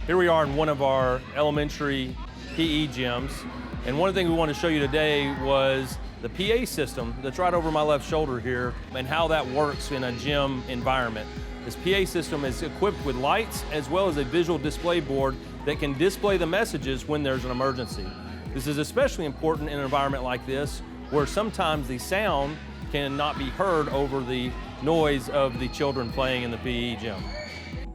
Here we are in one of our elementary PE gyms, and one of the things we want to show you today was the PA system that's right over my left shoulder here and how that works in a gym environment. This PA system is equipped with lights as well as a visual display board that can display the messages when there's an emergency. This is especially important in an environment like this where sometimes the sound cannot be heard over the noise of the children playing in the PE gym.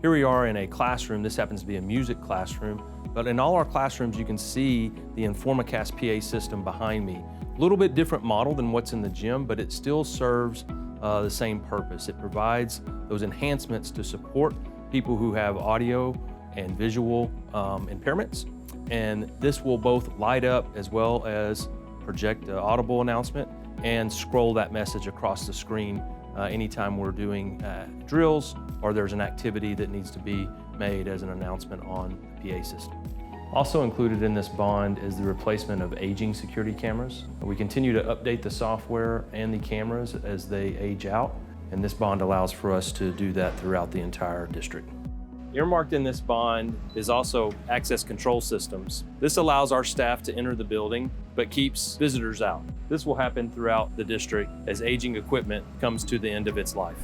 Here we are in a classroom. This happens to be a music classroom, but in all our classrooms you can see the InformaCast PA system behind me. A little bit different model than what's in the gym, but it still serves the same purpose. It provides those enhancements to support people who have audio and visual impairments, and this will both light up as well as project an audible announcement and scroll that message across the screen anytime we're doing drills or there's an activity that needs to be made as an announcement on the PA system. Also included in this bond is the replacement of aging security cameras. We continue to update the software and the cameras as they age out, and this bond allows for us to do that throughout the entire district. Earmarked in this bond is also access control systems. This allows our staff to enter the building, but keeps visitors out. This will happen throughout the district as aging equipment comes to the end of its life.